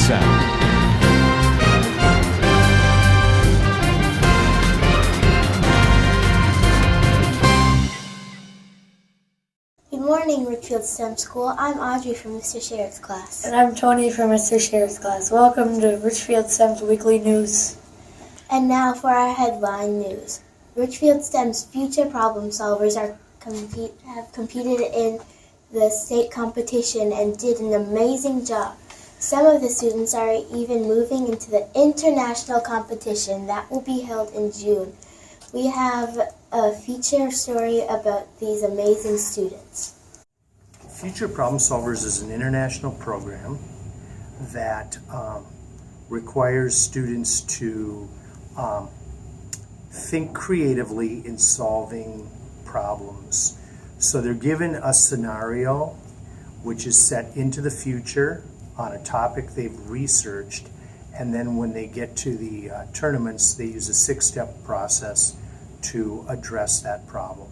sound. Good morning, Richfield STEM School. I'm Audrey from Mr. Sherritt's class. And I'm Tony from Mr. Sherritt's class. Welcome to Richfield STEM's weekly news. And now for our headline news. Richfield STEM's future problem solvers have competed in the state competition and did an amazing job. Some of the students are even moving into the international competition that will be held in June. We have a feature story about these amazing students. Future Problem Solvers is an international program that requires students to think creatively in solving problems. So they're given a scenario which is set into the future on a topic they've researched, and then when they get to the tournaments, they use a 6-step process to address that problem.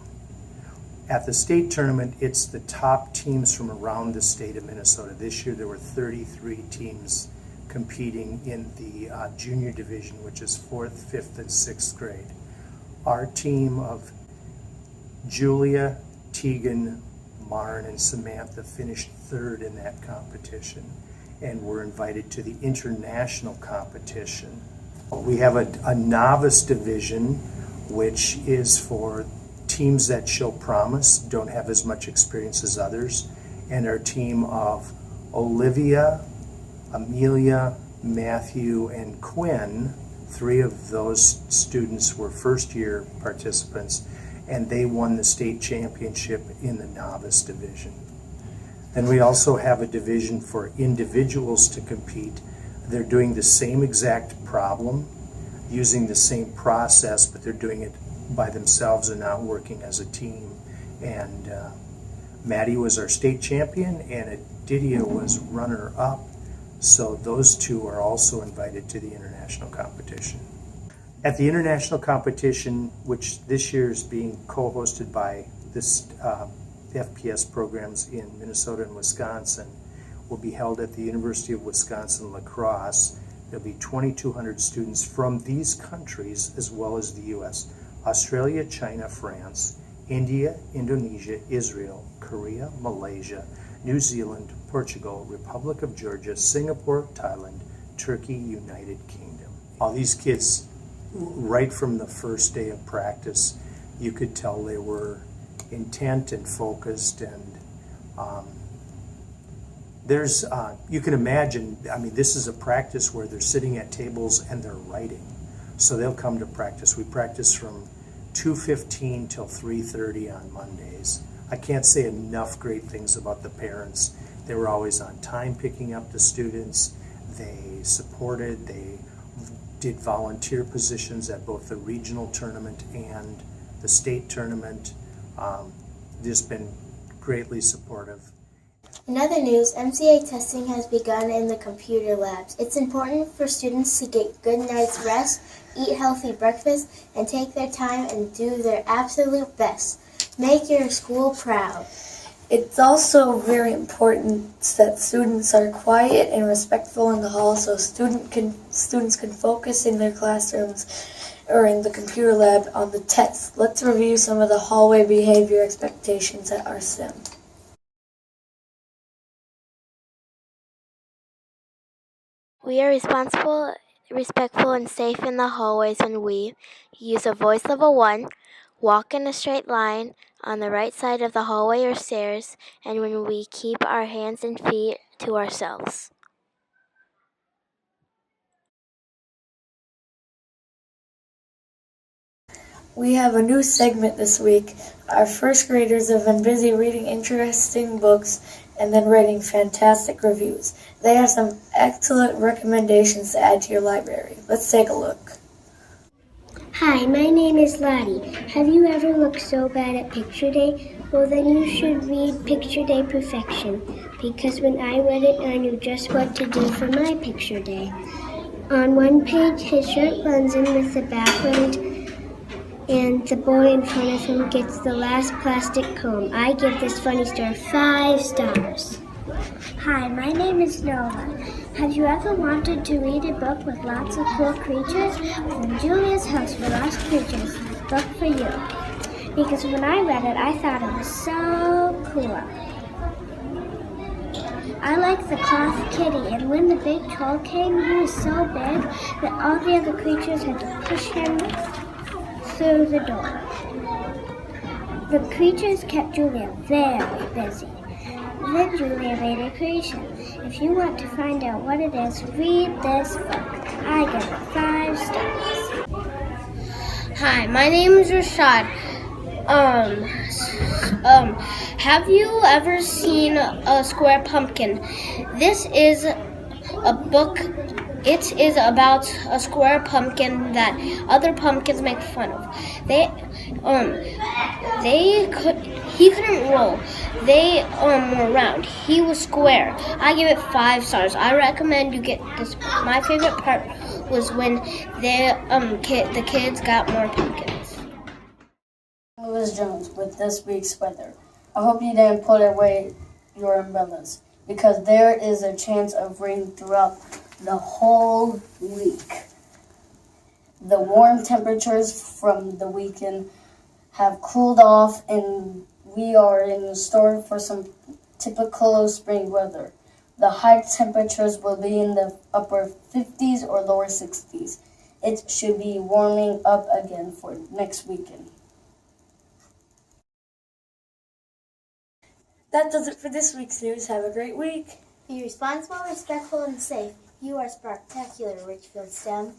At the state tournament, it's the top teams from around the state of Minnesota. This year there were 33 teams competing in the junior division, which is 4th, 5th, and 6th grade. Our team of Julia, Tegan, Marn, and Samantha finished 3rd in that competition and were invited to the international competition. We have a novice division, which is for teams that show promise, don't have as much experience as others, and our team of Olivia, Amelia, Matthew, and Quinn. 3 of those students were first-year participants, and they won the state championship in the novice division. Then we also have a division for individuals to compete. They're doing the same exact problem, using the same process, but they're doing it by themselves and not working as a team. And Maddie was our state champion, and Adidia was runner-up. So those 2 are also invited to the international competition. At the international competition, which this year is being co-hosted by this FPS programs in Minnesota and Wisconsin, will be held at the University of Wisconsin-La Crosse. There'll be 2,200 students from these countries as well as the U.S. Australia, China, France, India, Indonesia, Israel, Korea, Malaysia, New Zealand, Portugal, Republic of Georgia, Singapore, Thailand, Turkey, United Kingdom. All these kids, right from the first day of practice, you could tell they were intent and focused, and you can imagine, this is a practice where they're sitting at tables and they're writing. So they'll come to practice. We practice from 2:15 till 3:30 on Mondays. I can't say enough great things about the parents. They were always on time picking up the students. They supported, they did volunteer positions at both the regional tournament and the state tournament. Just been greatly supportive. In other news, MTA testing has begun in the computer labs. It's important for students to get good night's rest, eat healthy breakfast, and take their time and do their absolute best. Make your school proud. It's also very important that students are quiet and respectful in the hall so students can focus in their classrooms or in the computer lab on the tests. Let's review some of the hallway behavior expectations at RSTEM. We are responsible, respectful, and safe in the hallways when we use a voice level 1, walk in a straight line on the right side of the hallway or stairs, and when we keep our hands and feet to ourselves. We have a new segment this week. Our first graders have been busy reading interesting books and then writing fantastic reviews. They have some excellent recommendations to add to your library. Let's take a look. Hi, my name is Lottie. Have you ever looked so bad at Picture Day? Well, then you should read Picture Day Perfection, because when I read it, I knew just what to do for my Picture Day. On one page, his shirt blends in with the background, and the boy in front of him gets the last plastic comb. I give this funny story 5 stars. Hi, my name is Nova. Have you ever wanted to read a book with lots of cool creatures? Then Julia's House for Lost Creatures, book for you. Because when I read it, I thought it was so cool. I like the cloth kitty, and when the big troll came, he was so big that all the other creatures had to push him through the door. The creatures kept Julia very busy. Then Julia made a creation. If you want to find out what it is, read this book. I give it 5 stars. Hi, my name is Rashad. Have you ever seen a square pumpkin? This is a book. It is about a square pumpkin that other pumpkins make fun of. He couldn't roll. They were round. He was square. I give it 5 stars. I recommend you get this book. My favorite part was when the kids got more pumpkins. Lewis Jones with this week's weather. I hope you didn't put away your umbrellas because there is a chance of rain throughout the whole week. The warm temperatures from the weekend have cooled off and we are in store for some typical spring weather. The high temperatures will be in the upper 50s or lower 60s. It should be warming up again for next weekend. That does it for this week's news. Have a great week. Be responsible, respectful, and safe. You are spectacular, Richfield STEM.